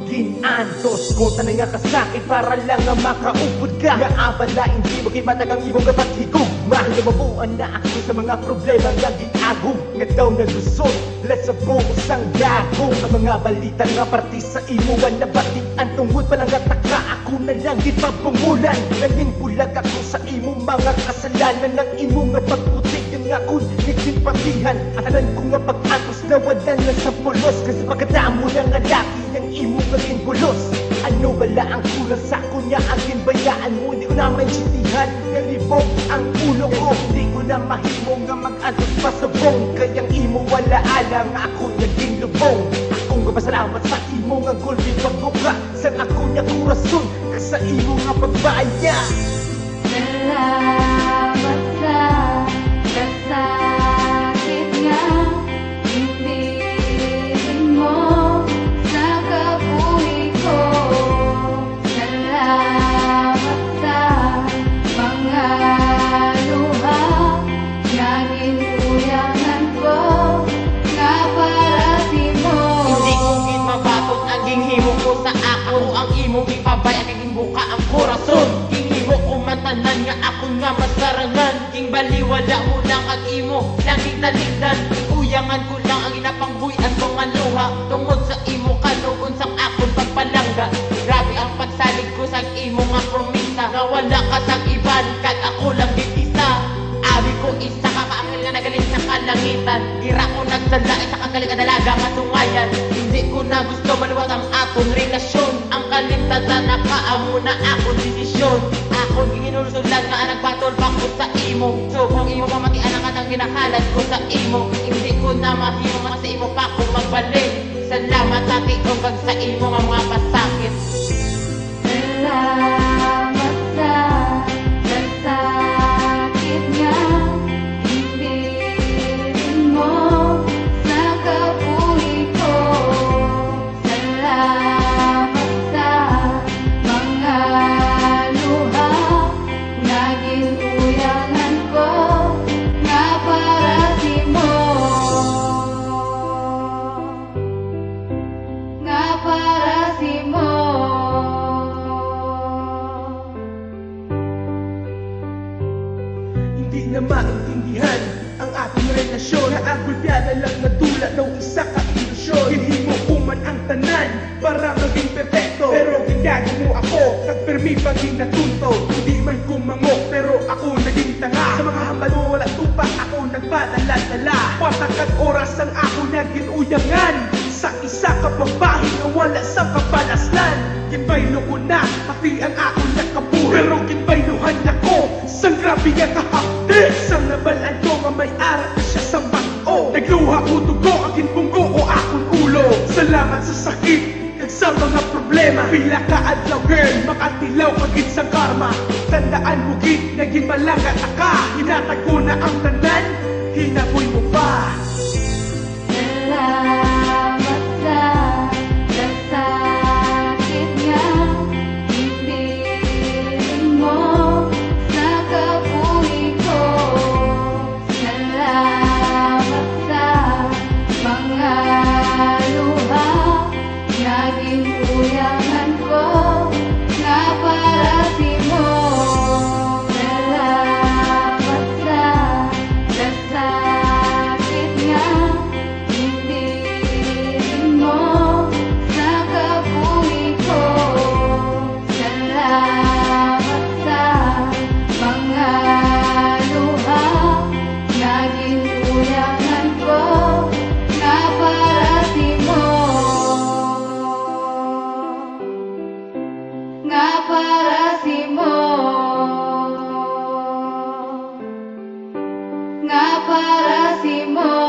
Ginantos ko tanay nga kasakit para lang nga makaupod ka. Nga abala hindi mo kimatagang ibong kapat higugma. Lumabuan na ako sa mga problema nga ginagong. Nga daw nagusot, let's buos ang gagong. Ang mga balita nga parti sa imuan na batian tungod palang ataka. Ako na lang ipapumulan. Nangin bulag ako sa imo mga kasalanan ng imo nga pagputik. Nga ako nagsimpatihan. Alam ko nga pag-atos na wala na sa pulos. Kasi pagkadamo na nga laki ng imo kaging bulos. Ano bala ang kulang sa kunya akin bayaan mo? Hindi ko na maintindihan. Nalibog ang ulo ko. Hindi ko na mahimo nga mag-atos pa sa bong. Kayang imo wala alam nga ako naging lubong. Akong kapasalamat sa imo nga gulpi pagbuka. Sa ako niya kurason sa imo nga pagbaya. Salamat sa kasakit nga ibigin mo sa kabuhi ko. Salamat sa mga luha nga ginuyangan ko nga para simo. Hindi ko mabatot ang ginghimo ko sa ako. Ang imong ipabay ang king buka ang korason. Ginghimo ko matanan nga ako nga masarangan. King baliwala mo lang ang imo langing taligdan. Uyangan ko lang ang inapangbuyan ko nga luha. Tungod sa imo kanugon sang akong pagpalangga. Grabe ang pagsalig ko sa imo nga promisa. Nga wala ka sang iban kag ako lang isa. Abi ko isa ka kaangel nga nagaling sa kalangitan. Gira ko nagsala isa kagaling ka dalaga matungayan. Hindi ko na gusto maluwag ang atong relasyon. Ang kalimtasan nakaamo na akong desisyon. Akong ginunusulan nga nagbatol pa ko sa imo. So kung imo pamatian ang katang ginakalat ko sa imo. Hindi ko na mahimo nga sa imo pa kung magbalik. Salamat sa tiong kag sa imo nga mga pasakit. Salamat sa kasakit nga ibigin mo sa kabuhi ko. Salamat sa mga luha nga ginuyangan ko nga para simo. Nga para simo. Hindi na maintindihan ang ating relasyon. Naagulpya na lang nadula daw isa ka ilusyon. Hinhimo ko man ang tanan para maging perfecto. Pero ginagawa mo ako, nagpermi paging natunto. Hindi man kumangok pero ako naging tanga. Sa mga hambal mo wala tupa, ako nagpadala-dala. Patakag oras ang ako naging uyangan. Sa isa ka babae na wala sa kabalaslan. Kinbaylo ko na, pati ang ako nakapuro. Pero kinbayluhan ako, sang grabe nga kahapdi. Sang nabalaan ko nga may arat na siya sa bato. Nagluha ko dugo, aking bunggo o akong ulo. Salamat sa sakit, kag sa mga problema. Pila ka adlaw girl, makatilaw kagit sa karma. Tandaan mo git, naging malagat ka. Hinatag ko na ang tanan, hinaboy mo pa. Salamat sa kasakit nga ibigin mo sa kabuhi ko. Salamat sa mga luha nga ginuyangan ko nga para simo. Salamat sa kasakit nga ibigin mo sa kabuhi ko. Salamat sa mga luha nga ginuyangan ko nga para simo. Nga para simo. Nga para simo.